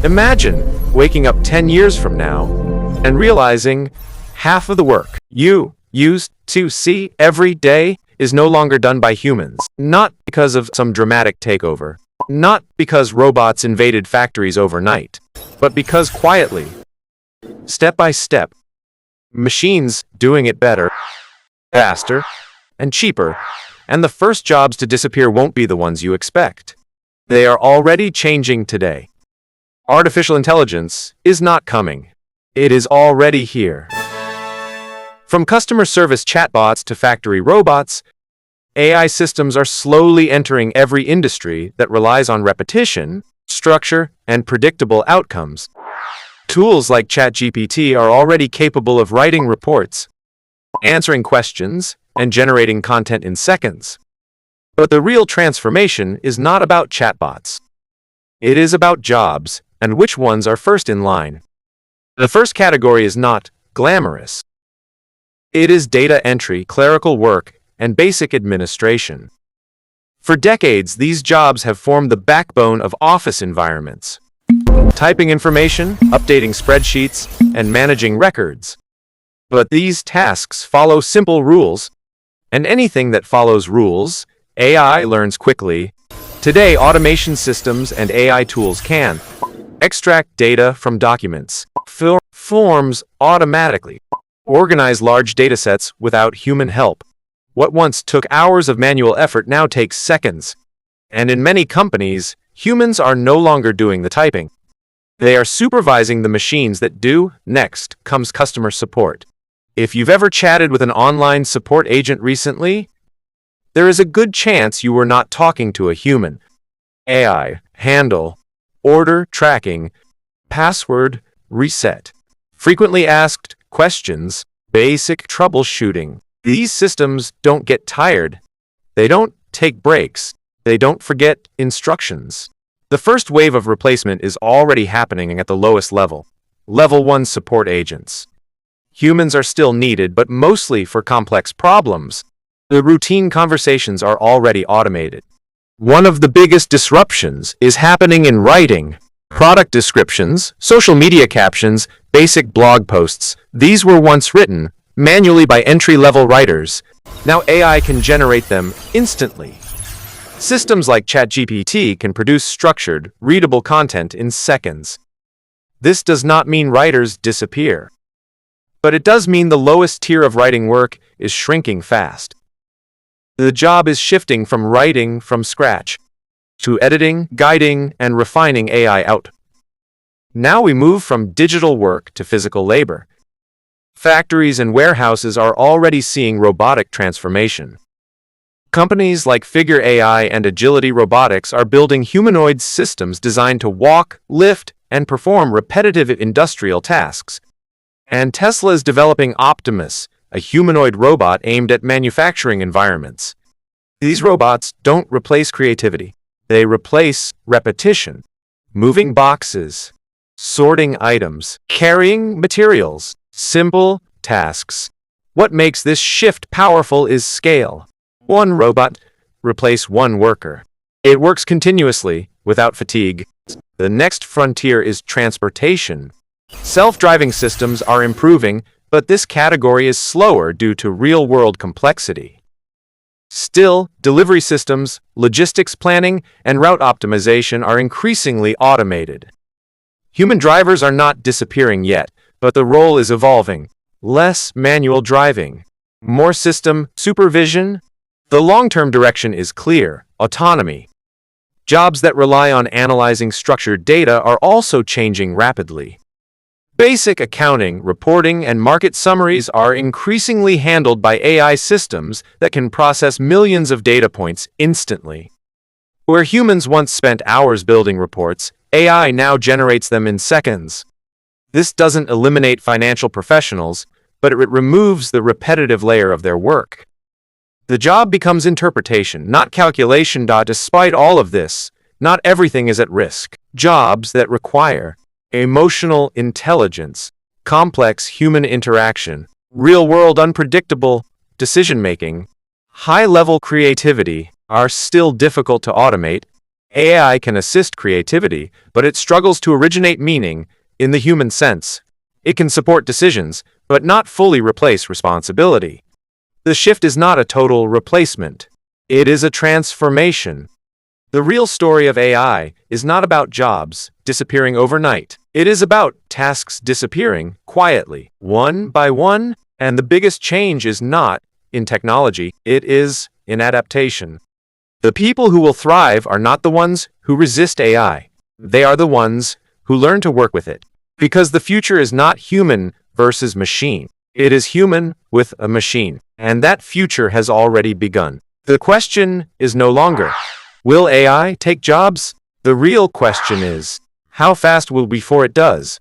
Imagine waking up 10 years from now and realizing half of the work you used to see every day is no longer done by humans. Not because of some dramatic takeover, not because robots invaded factories overnight, but because quietly, step by step, machines doing it better, faster, and cheaper, and the first jobs to disappear won't be the ones you expect. They are already changing today. Artificial intelligence is not coming. It is already here. From customer service chatbots to factory robots, AI systems are slowly entering every industry that relies on repetition, structure, and predictable outcomes. Tools like ChatGPT are already capable of writing reports, answering questions, and generating content in seconds. But the real transformation is not about chatbots. It is about jobs, and which ones are first in line. The first category is not glamorous. It is data entry, clerical work, and basic administration. For decades, these jobs have formed the backbone of office environments. Typing information, updating spreadsheets, and managing records. But these tasks follow simple rules, and anything that follows rules, AI learns quickly. Today, automation systems and AI tools can extract data from documents, fill forms automatically, organize large datasets without human help. What once took hours of manual effort now takes seconds. And in many companies, humans are no longer doing the typing. They are supervising the machines that do. Next comes customer support. If you've ever chatted with an online support agent recently, there is a good chance you were not talking to a human. AI, handle, order tracking, password reset, frequently asked questions, basic troubleshooting. These systems don't get tired. They don't take breaks. They don't forget instructions. The first wave of replacement is already happening at the lowest level. Level 1 support agents. Humans are still needed, but mostly for complex problems. The routine conversations are already automated. One of the biggest disruptions is happening in writing. Product descriptions, social media captions, basic blog posts. These were once written manually by entry-level writers. Now AI can generate them instantly. Systems like ChatGPT can produce structured, readable content in seconds. This does not mean writers disappear. But it does mean the lowest tier of writing work is shrinking fast. The job is shifting from writing from scratch to editing, guiding, and refining AI out. Now we move from digital work to physical labor. Factories and warehouses are already seeing robotic transformation. Companies like Figure AI and Agility Robotics are building humanoid systems designed to walk, lift, and perform repetitive industrial tasks. And Tesla is developing Optimus, a humanoid robot aimed at manufacturing environments. These robots don't replace creativity. They replace repetition. Moving boxes, sorting items, carrying materials, simple tasks. What makes this shift powerful is scale. One robot replace one worker. It works continuously, without fatigue. The next frontier is transportation. Self-driving systems are improving, but this category is slower due to real-world complexity. Still, delivery systems, logistics planning, and route optimization are increasingly automated. Human drivers are not disappearing yet, but the role is evolving. Less manual driving, more system supervision. The long-term direction is clear: autonomy. Jobs that rely on analyzing structured data are also changing rapidly. Basic accounting, reporting, and market summaries are increasingly handled by AI systems that can process millions of data points instantly. Where humans once spent hours building reports, AI now generates them in seconds. This doesn't eliminate financial professionals, but it removes the repetitive layer of their work. The job becomes interpretation, not calculation. Despite all of this, not everything is at risk. Jobs that require emotional intelligence, complex human interaction, real-world unpredictable decision-making, high-level creativity are still difficult to automate. AI can assist creativity, but it struggles to originate meaning in the human sense. It can support decisions, but not fully replace responsibility. The shift is not a total replacement. It is a transformation. The real story of AI is not about jobs disappearing overnight. It is about tasks disappearing quietly, one by one, and the biggest change is not in technology, it is in adaptation. The people who will thrive are not the ones who resist AI. They are the ones who learn to work with it. Because the future is not human versus machine. It is human with a machine. And that future has already begun. The question is no longer, will AI take jobs? The real question is, how fast will before it does?